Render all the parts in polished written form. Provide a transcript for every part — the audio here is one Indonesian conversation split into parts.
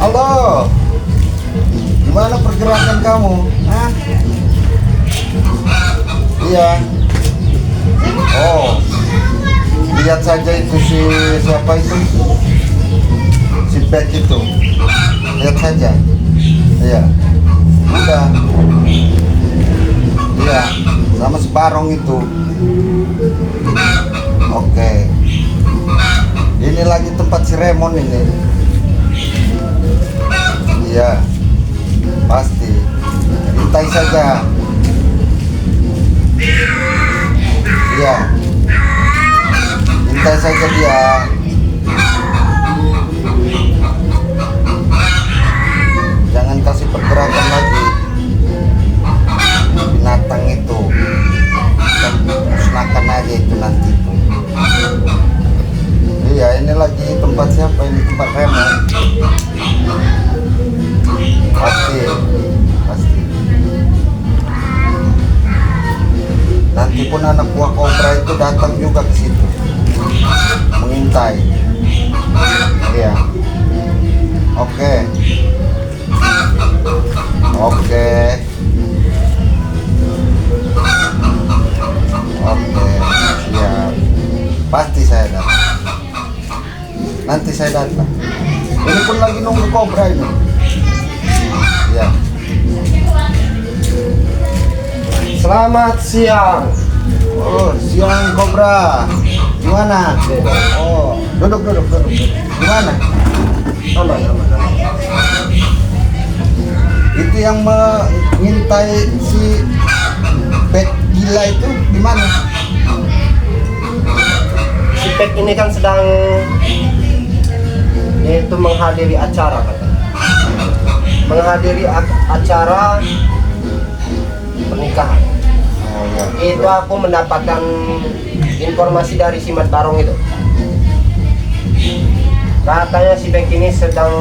Halo, gimana pergerakan kamu? Hah? Iya. Oh, lihat saja itu siapa itu? Si Beck itu. Lihat saja. Iya. Udah. Iya, sama si Barong itu. Oke. Ini lagi tempat si Remon ini. Iya, pasti. Intai saja. Iya. Intai saja dia. Jangan kasih pergerakan lagi. Binatang itu. Kita musnahkan aja itu nanti itu. Iya, ini lagi tempat siapa? Ini tempat Remon. Pasti. Nanti pun anak buah kobra itu datang juga ke situ, mengintai. Iya. Oke. Siap. Pasti saya datang. Nanti saya datang. Ini pun lagi nunggu kobra ini. Ya. Selamat siang. Oh, siang kobra. Gimana? Oh, duduk. Gimana? Aman. Itu yang mengintai si Beck gila itu gimana? Si Pek ini kan sedang yaitu menghadiri acara katanya. Menghadiri acara pernikahan. Oh, ya. Itu aku mendapatkan informasi dari si Mat Barong itu. Katanya si Pek ini sedang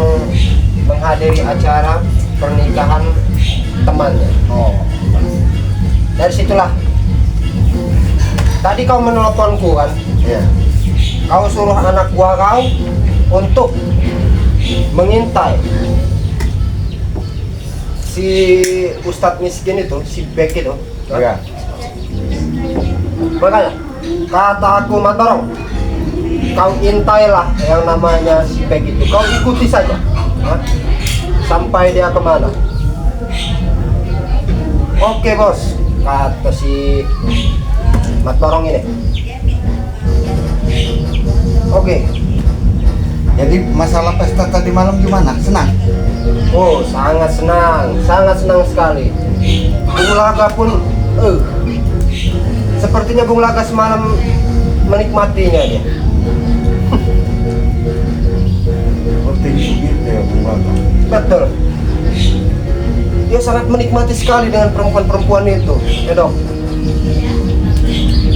menghadiri acara pernikahan temannya. Oh. Dari situlah. Tadi kau menelponku kan? Iya. Kau suruh anak buah kau untuk mengintai si Ustadz miskin itu, si Beck itu. Iya. Makanya kata aku Mat Barong, kau intailah yang namanya si Beck itu. Kau ikuti saja, sampai dia kemana. Oke bos, kata si Mat Barong ini. Oke. Jadi masalah pesta tadi malam gimana? Senang? Oh, sangat senang sekali. Bung Laga pun, sepertinya Bung Laga semalam menikmatinya dia. Seperti gitu ya, Bung Laga. Betul. Dia sangat menikmati sekali dengan perempuan-perempuan itu, ya dok.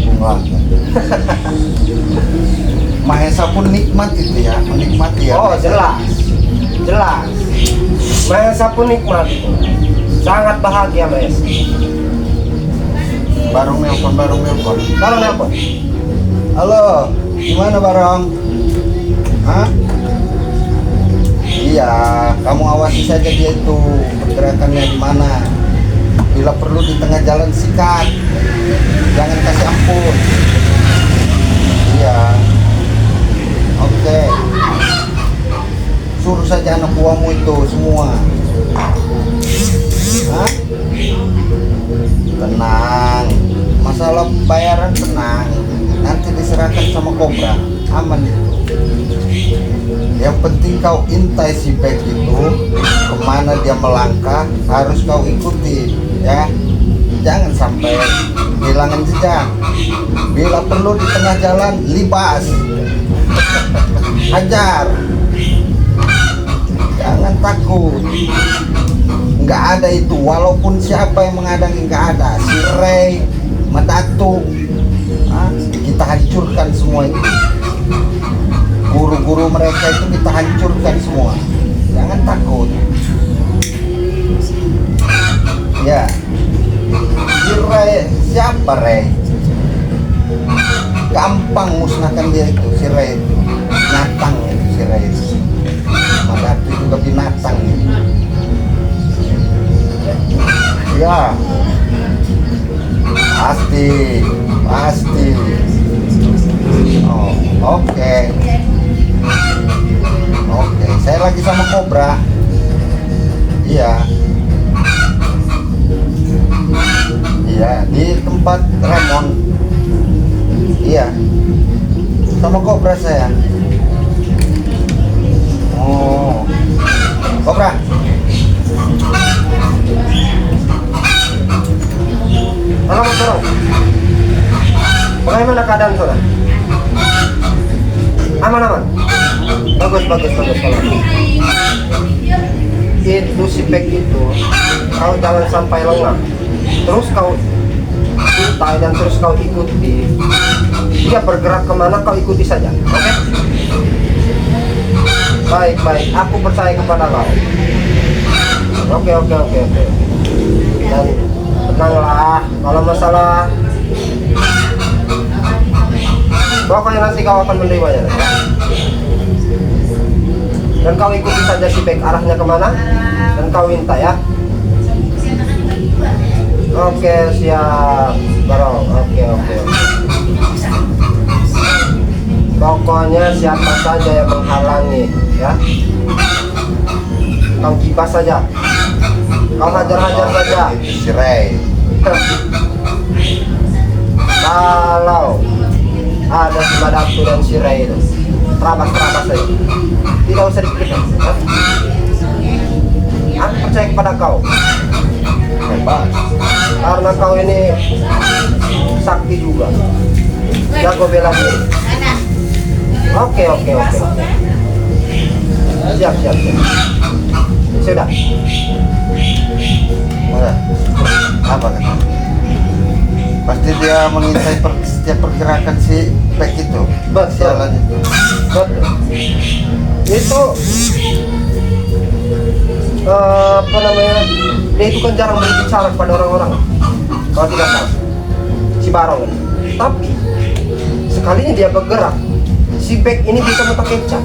Bung Laga. Mahesa pun nikmat itu ya, menikmati ya. Oh, jelas. Mahesa pun nikmat. Sangat bahagia Mahesa. Barong nelpon. Barong apa? Halo, gimana Barong? Hah? Iya, kamu awasi saja dia itu pergerakannya di mana. Bila perlu di tengah jalan sikat, jangan kasih ampun. Iya. Oke. Suruh saja anak buahmu itu semua. Hah? Tenang. Masalah bayaran tenang. Nanti diserahkan sama kobra. Aman itu. Yang penting kau intai si Beck itu, kemana dia melangkah harus kau ikuti, ya. Jangan sampai kehilangan jejak. Bila perlu di tengah jalan libas. Hajar. Jangan takut. Nggak ada itu, walaupun siapa yang menghadang nggak ada. Si Ray, Madatu, kita hancurkan semua itu. Guru-guru mereka itu kita hancurkan semua. Jangan takut. Ya. Si Ray, siapa Ray? Gampang musnahkan dia itu, si Ray itu. Binatang itu si Ray itu. Madatu juga binatang lagi sama Cobra. Iya. Iya, di tempat Raymond. Iya. Sama Cobra saya. Oh. Cobra. Halo Mas Barong. Bagaimana keadaan saudara? Aman. Bagus. Kalau itu si Pek itu, kau jangan sampai lengah. Terus kau intai dan terus kau ikuti. Dia bergerak kemana kau ikuti saja. Oke? Baik. Aku percaya kepada kau. Oke. Dan tenanglah. Kalau masalah, pokoknya nanti kau akan menerimanya. Dan kau ikuti saja si Pek arahnya kemana, dan kau minta ya. Oke, siap Barong. Oke. Pokoknya siapa saja yang menghalangi ya, kau kipas saja, kau hajar saja. Si Ray. Kalau ada si Madaptu dan si Ray itu terabas saja, tidak usah dipikirkan. Aku percaya kepada kau Hebat. karena kau ini sakti juga, jago bela diri. Oke. Siap. Sudah. Udah. Apa kata? Pasti dia mengintai setiap pergerakan si Pek itu. Betul. Sialan itu. Betul. Itu apa namanya? Dia itu kan jarang berbicara kepada orang-orang. Kalau tidak salah, si Barong ini. Tapi sekalinya dia bergerak, si Pek ini bisa mutak kecap.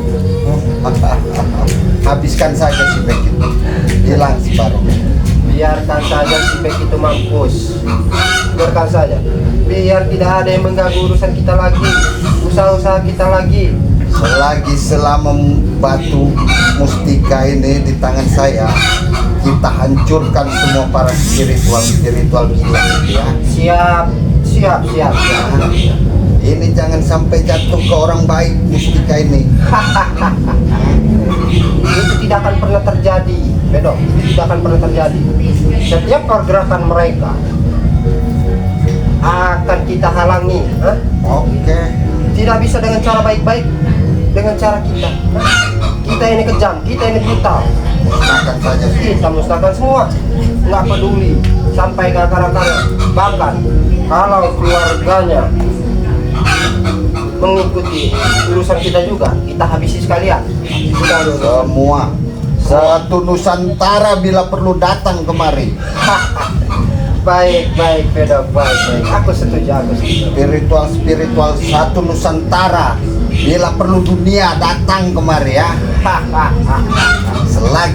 Habiskan saja si Pek itu. Hilang si Barong. Biarkan saja si Pek itu mampus. Biarkan saja. Biar tidak ada yang mengganggu urusan kita lagi, usaha-usaha kita lagi. Selama batu mustika ini di tangan saya, kita hancurkan semua para spiritual gila itu ya. Siap. Ini jangan sampai jatuh ke orang baik mustika ini. Itu tidak akan pernah terjadi, Bedok. Itu tidak akan pernah terjadi. Setiap pergerakan mereka akan kita halangi. Oke. Tidak bisa dengan cara baik-baik, dengan cara kita. Kita ini kejam, kita ini brutal. Musnahkan saja. Kita musnahkan semua, nggak peduli sampai ke akar-akarnya. Bahkan kalau keluarganya mengikuti urusan kita juga, kita habisi sekalian. Sudah dulu. Semua satu Nusantara bila perlu datang kemari. Baik, Pedok, baik. Aku setuju. Spiritual satu Nusantara bila perlu dunia datang kemari ya.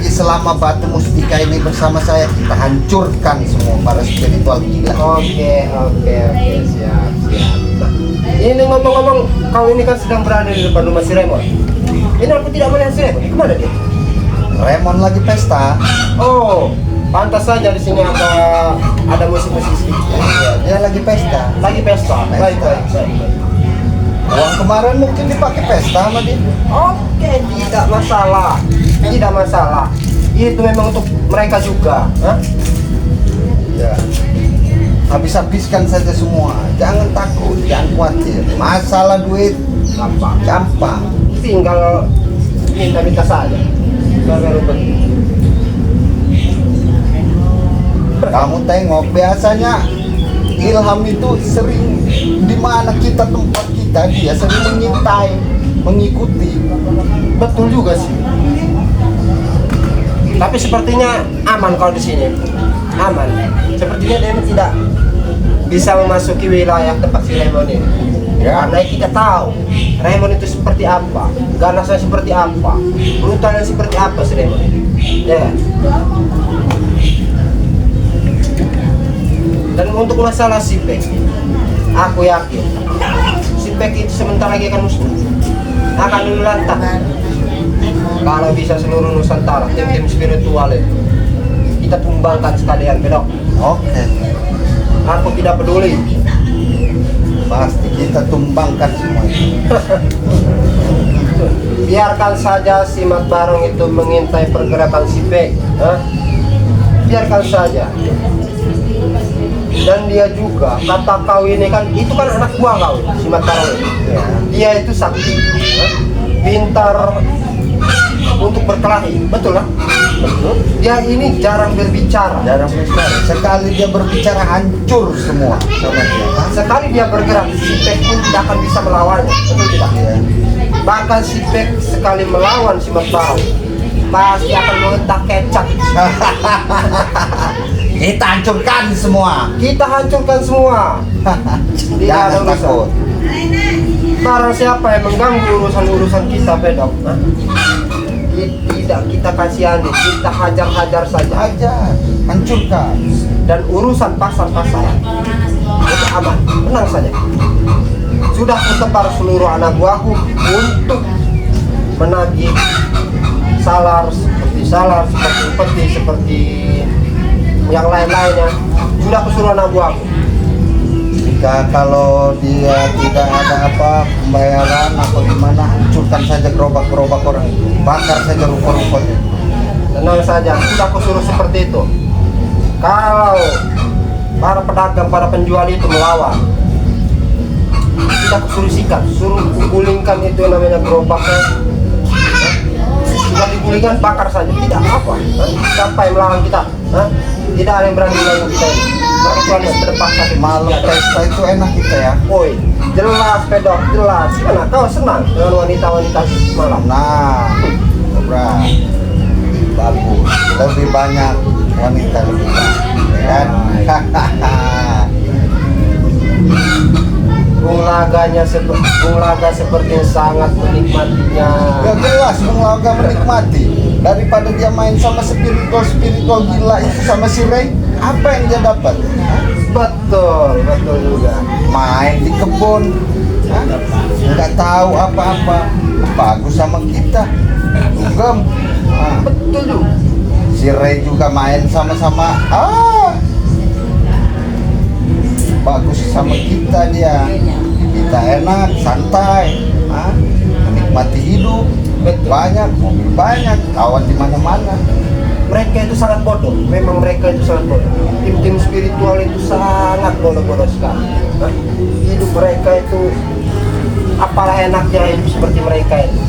Selama batu mustika ini bersama saya, kita hancurkan semua para spiritual gila. Oke, siap. Nah, ini ngomong-ngomong, kau ini kan sedang berada di depan rumah si Raymond. Ini aku tidak melihat si Raymond. Kemana dia? Raymond lagi pesta. Oh, pantas saja di sini ada musik-musisi. Dia lagi pesta. Baik. Uang kemarin mungkin dipakai pesta sama dia. Oke, tidak masalah. Itu memang untuk mereka juga. Ya. Habiskan saja semua. Jangan takut, jangan khawatir. Masalah duit gampang. Tinggal minta saja. Kamu tengok, biasanya Ilham itu sering di mana tempat kita, dia sering mengintai, mengikuti. Betul juga sih. Tapi sepertinya aman kalau di sini. Aman. Sepertinya dia tidak bisa memasuki wilayah tempat si Raymond ini. Ya. Karena kita tahu Raymond itu seperti apa, ganasnya seperti apa, brutalnya seperti apa si Raymond ini. Ya. Dan untuk masalah si Pek, aku yakin si Pek itu sebentar lagi akan musnah, akan luluh lantak. Kalau bisa seluruh Nusantara, tim-tim spiritual itu kita tumbangkan sekalian, Pedok. Oke, Aku tidak peduli. pasti kita tumbangkan semua itu. Biarkan saja si Mat Barong itu mengintai pergerakan si Bek. Biarkan saja. Dan dia juga, kata kau ini kan, itu kan anak buah kau, si Mat Barong ini. Ya. Dia itu sakti, pintar untuk berkelahi, betul lah. Betul. Dia ini jarang berbicara. Jarang bicara. Sekali dia berbicara hancur semua sama dia. Sekali dia bergerak, si Bek pun tidak akan bisa melawannya, betul tidak? Iya. Bahkan si Bek sekali melawan si Mat Barong, pasti akan meletak kecap. Kita hancurkan semua. Kita hancurkan semua. Tidak ada Jangan takut. urusan. Barang siapa yang mengganggu urusan-urusan kita, Pedok, tidak kita kasihani, kita hajar-hajar saja. Aja hancurkan. Dan urusan pasar-pasaran itu aman, tenang saja. Sudah kusebar seluruh anak buahku untuk menagih salar, seperti peti, seperti yang lain-lainnya. Sudah kusuruh anak buahku. Jika kalau dia tidak ada apa pembayaran atau gimana, hancurkan saja gerobak-gerobak orang itu, bakar saja ruko-rukonya. Tenang saja, sudah kusuruh seperti itu. Kalau para pedagang, para penjual itu melawan, kita kusuruh sikat, suruh gulingkan itu yang namanya gerobaknya. Sudah digulingkan, bakar saja, tidak apa. Siapa yang melawan kita? Tidak ada yang berani melawan kita ini. Kecuali terpaksa. Malam pesta itu enak kita ya. Oi, jelas Pedok, jelas. Gimana? Kau senang dengan wanita-wanita malam? Nah, Kobra, bagus. Lebih banyak wanita lebih banyak, ya kan? Bung Laga seperti sangat menikmatinya. Ya jelas Bung Laga menikmati. Daripada dia main sama spiritual gila itu sama si Ray, apa yang dia dapat? Betul juga. Main di kebun, nggak tahu apa-apa. Bagus sama kita, dugem. Betul juga. Si Ray juga main sama-sama. Bagus sama kita dia. Kita enak, santai, menikmati hidup. Banyak, mobil banyak, kawan di mana-mana. Mereka itu sangat bodoh. Memang mereka itu sangat bodoh. Tim-tim spiritual itu sangat bodoh-bodoh sekali. Hidup mereka itu, apalah enaknya hidup seperti mereka ini.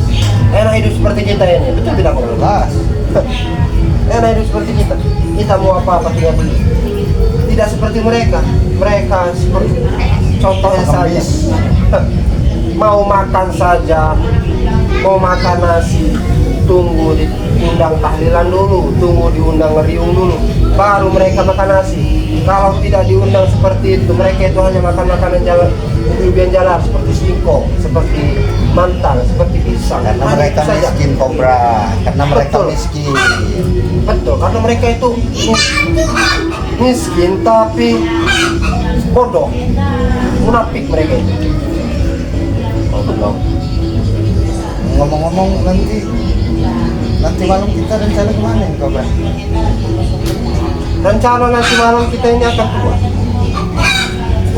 Enak hidup seperti kita ini, betul tidak kok? Jelas. Enak hidup seperti kita. Kita mau apa-apa tinggal beli. Tidak seperti mereka. Mereka seperti contohnya saja. Mau makan saja, mau makan nasi, tunggu diundang tahlilan dulu, tunggu diundang ngeriung dulu, baru mereka makan nasi. Kalau tidak diundang seperti itu, mereka itu hanya makan makanan jalan, jalan seperti singkong, seperti mantan, seperti pisang. Karena Hanya mereka itu saja. miskin, Kobra. Karena mereka Betul. miskin. Betul, karena mereka itu miskin tapi bodoh, munafik mereka itu. Ngomong-ngomong, nanti malam kita rencana kemana nih, Kobra? Rencana nanti malam kita ini akan keluar.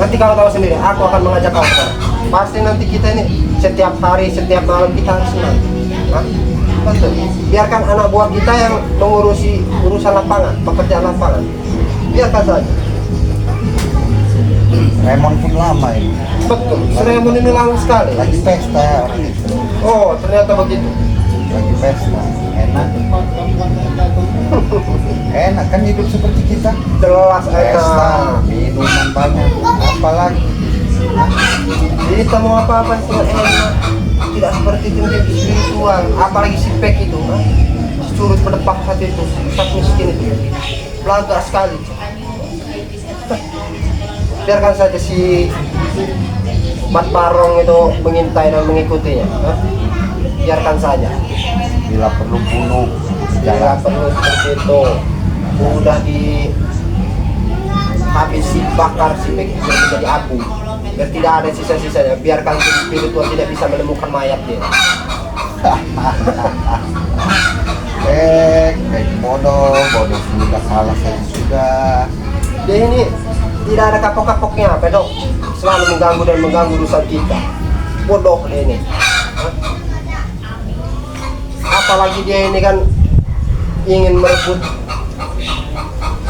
Nanti kalau tahu sendiri, aku akan mengajak kau keluar. Pasti nanti kita ini setiap hari, setiap malam kita harus senang. Betul. Biarkan anak buah kita yang mengurusi urusan lapangan, pekerjaan lapangan. Biarkan saja. Raymond pun lama ini. Betul. Seremoni ini lama sekali. Lagi pesta ya orang itu. Oh, ternyata begitu. Lagi pesta. Enak. Enak kan hidup seperti kita. Jelas Pesta, enak. minuman banyak. Apalagi Kita mau apa-apa itu enak. Tidak seperti tim-tim spiritual. Apalagi si Pek itu. Surut berdepak hati itu. Sak miskin itu. Belaga sekali. Biarkan saja si Mat Barong itu mengintai dan mengikutinya. Biarkan saja. bila perlu bunuh. Jangan perlu seperti itu. Udah di habisi, bakar si Pek itu menjadi abu. Biar tidak ada sisa-sisanya. Biarkan tim spiritual tidak bisa menemukan mayat dia. bodoh sudah kalah saya sudah. Dia ini tidak ada kapok-kapoknya, pedok. Selalu mengganggu dan mengganggu urusan kita. Bodoh dia ini. Hah? Apalagi dia ini kan ingin merebut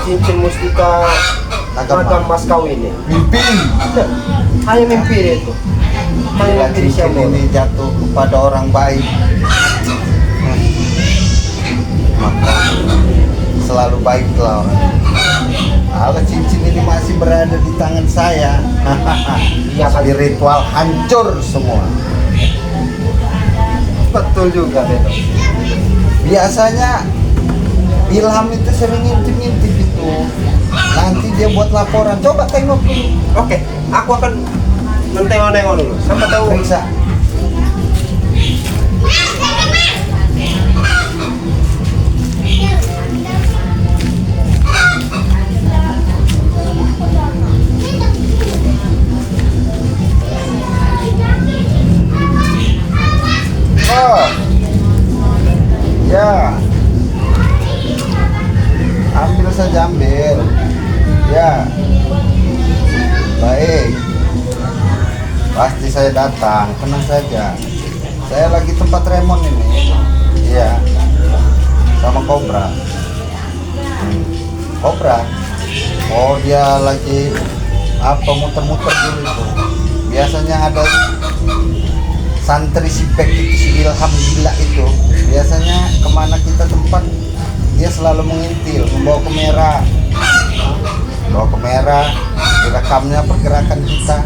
cincin mustika Naga Mas Kawin ini. Mimpi. Hanya mimpi dia itu. Hanya Bila mimpi cincin siapa ini jatuh kepada orang baik, maka selalu baiklah orang. Kalau cincin ini masih berada di tangan saya, Iya kan? spiritual hancur semua. Betul juga, pedok. Biasanya Ilham itu sering ngintip-ngintip itu. Nanti dia buat laporan. Coba tengok dulu. Oke, aku akan mentengok-nengok dulu. Sampai tahu. Periksa. Oh, ya. Ambil saja, ambil. Ya. Baik. Pasti saya datang, tenang saja. Saya lagi tempat remon ini. Iya. Sama Kobra. Kobra. Oh, dia lagi apa muter-muter dulu itu. Biasanya ada santri si Bek itu, si Ilham gila itu. Biasanya kemana kita tempat dia selalu mengintil, membawa kamera, direkamnya pergerakan kita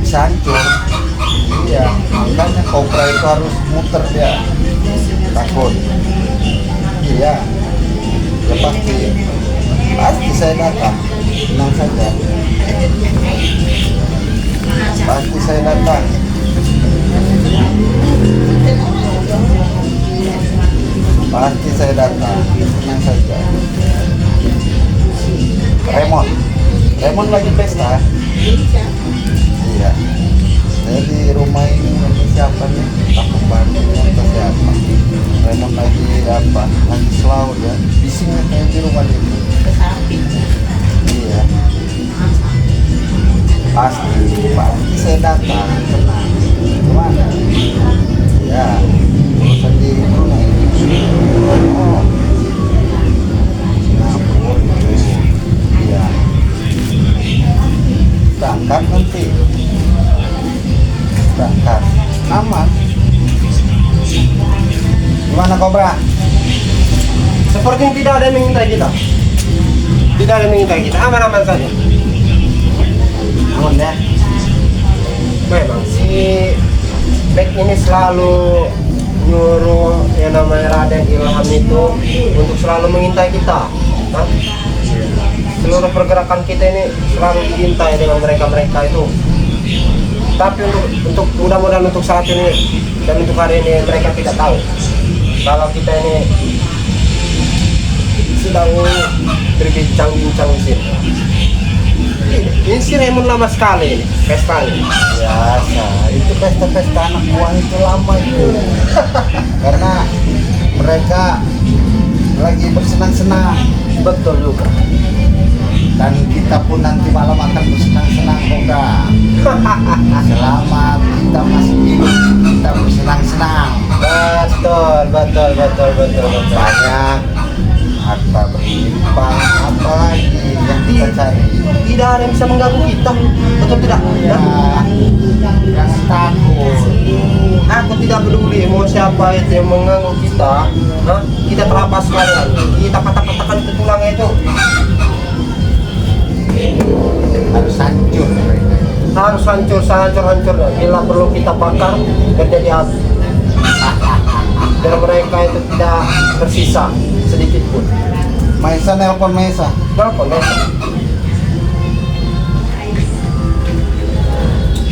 bisa hancur. Iya, makanya Kobra itu harus muter dia, takut. Iya, ya pasti saya datang, tenang saja. Pasti saya datang. Pasti saya datang, tenang saja. Remon lagi pesta. Iya. Saya di rumah ini lagi siapa nih? Aku bantu atau siapa? Remon lagi apa? Lagi selalu ya. Bisingnya kayak di rumah ini. Iya. Pasti saya datang, tenang. Gimana? Ya, urusan di rumah ini. Oh, Singapura itu. Iya. Berangkat nanti. Berangkat. Aman. Gimana Kobra? Sepertinya tidak ada yang mengintai kita. Tidak ada yang mengintai kita. Aman-aman saja. Aman ya? Memang si Bek ini selalu nyuruh yang namanya Raden Ilham itu untuk selalu mengintai kita. Hah? Seluruh pergerakan kita ini selalu diintai dengan mereka itu. Tapi untuk mudah-mudahan untuk saat ini dan untuk hari ini mereka tidak tahu kalau kita ini sedang berbincang-bincang di sini. Ini si Raymond lama sekali ini, pesta ini. Biasa, itu pesta-pesta anak buah itu lama itu. Karena mereka lagi bersenang-senang. Betul juga. Dan kita pun nanti malam akan bersenang-senang Kobra. Selama kita masih hidup, kita bersenang-senang. Betul. Banyak harta berlimpah, apa lagi yang kita cari. Tidak ada yang bisa mengganggu kita, betul tidak? Ya, jangan takut. Aku tidak peduli mau siapa itu yang mengganggu kita. Hah? Kita terlepas kalian, kita patah-patahkan ke tulangnya itu. Harus hancur mereka. Harus hancur-hancurnya. Bila perlu kita bakar, menjadi api. Biar mereka itu tidak tersisa sedikit pun. Maisa nelpon Maisa. Berapa nih?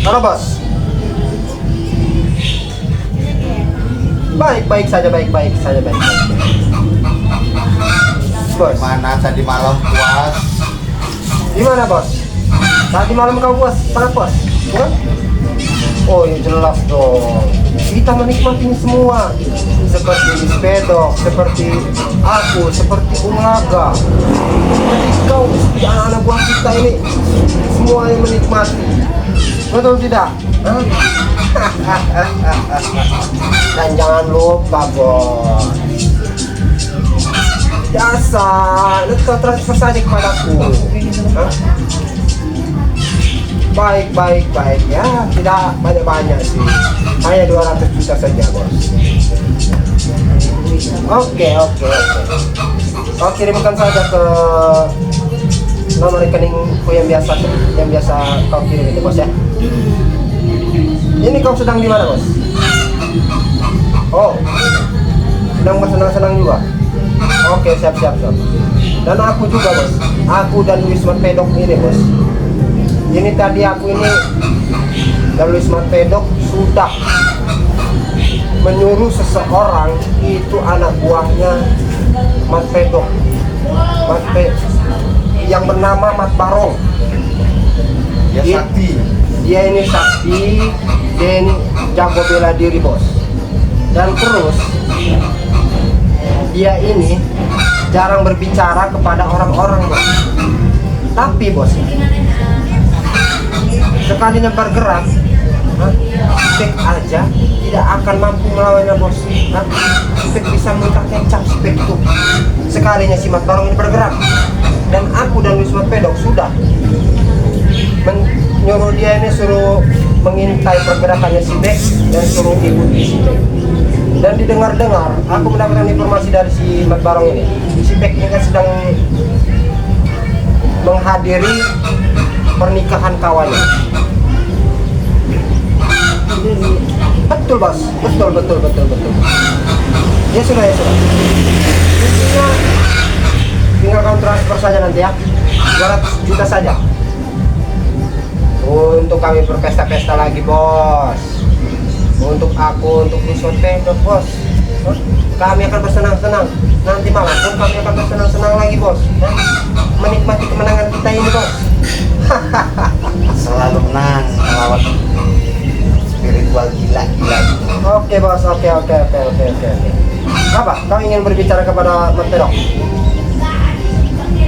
Halo bos. Baik saja. Bos, Mana tadi malam puas? gimana bos? Tadi malam kau puas, sangat puas, bukan? Oh iya jelas dong. kita menikmatinya semua. Seperti Miss Pedok, seperti aku, seperti Bung Laga, seperti kau, seperti anak-anak buah kita ini, semua yang menikmati. Betul tidak? Hah? Dan jangan lupa bos, jasa kau transfer saja kepadaku. Hah? Baik ya, tidak banyak sih, hanya 200 juta saja bos. Oke, kau kirimkan saja ke nomor rekeningku yang biasa kau kirim itu bos ya. Ini kau sedang di mana bos? Oh, sedang bersenang-senang juga. Oke, siap. Dan aku juga bos, aku dan Wisma Pedok ini bos. Ini tadi aku ini dan Wisma Pedok sudah menyuruh seseorang, itu anak buahnya Mas Pedok, yang bernama Mas Barong. Ya sakti. Dia ini sakti, dia ini jago bela diri bos. Dan terus dia ini jarang berbicara kepada orang-orang bos. Tapi bos, sekalinya bergerak, Spek aja tidak akan mampu melawannya bos. Spek bisa muntah kecap Spek itu. Sekalinya si Mas Barong ini bergerak, dan aku dan Wisma Pedok sudah menyuruh dia ini suruh mengintai pergerakannya si Bek dan suruh ikuti si Bek. Dan didengar-dengar, aku mendapatkan informasi dari si Mas Barong ini, si Bek ini kan sedang menghadiri pernikahan kawannya. Betul bos, betul. Ya sudah. Intinya tinggal kamu transfer saja nanti ya, 200 juta saja. Untuk kami berpesta-pesta lagi bos. Untuk aku, untuk Wisma Pedok bos. Kami akan bersenang-senang. Nanti malam pun kami akan bersenang-senang lagi bos. Menikmati kemenangan kita ini bos. Selalu menang melawan spiritual gila-gila. Oke bos, oke. Apa? Kau ingin berbicara kepada Mas Pedok?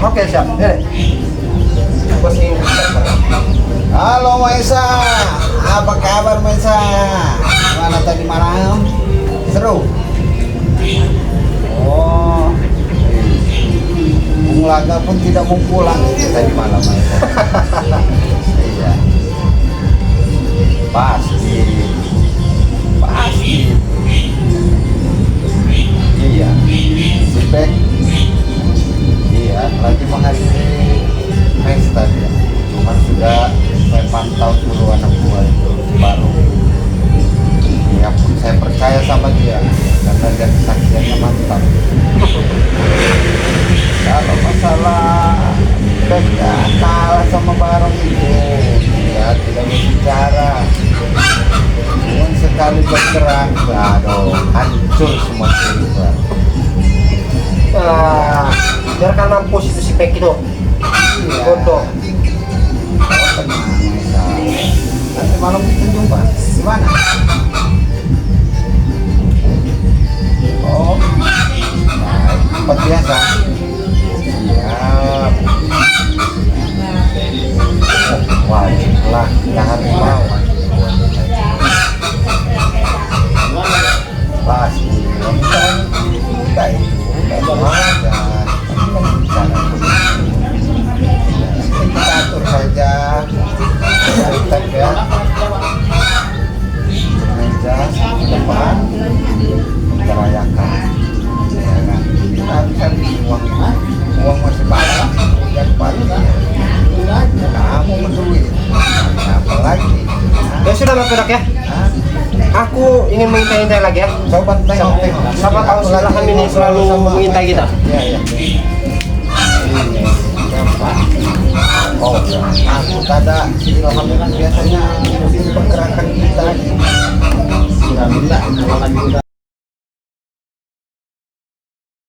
Oke siap. Ini bos ingin berbicara. Halo Maisa, apa kabar Maisa? Mana tadi malam? Seru? Oh, Bung Laga pun tidak mau pulang tadi malam Maisa. Iya, pasti. Iya, Spek. Iya, lagi menghadiri pesta dia. Cuman sudah saya pantau dulu anak buah itu baru. Ya pun saya percaya sama dia karena dia kesaksiannya mantap. Kalau masalah beda kalah sama Barong itu, ya tidak berbicara. Cuman sekali bergerak, aduh, hancur semua cerita. Biarkan mampus itu si Pek itu. Iya. Bodoh. Tenang, Maisa. Nanti malam kita jumpa. Di mana? Oh, baik. Tempat biasa. Siap. Wajib lah, kita harus mau. Pasti. Kita itu udah ada. Kita atur saja. Kita ya. Meja di depan. Kita rayakan. Ya kan? Kita habis uangnya. Uang masih banyak. Dan pagi. Kamu menduit. Apa lagi? Ya sudah Mas Pedok ya. Hah? Aku ingin mengintai lagi ya. Coba tengok. Siapa tahu setelah kami ini selalu mengintai kita. Iya. Oh, aku tada ilham biasanya pergerakan kita. Alhamdulillah,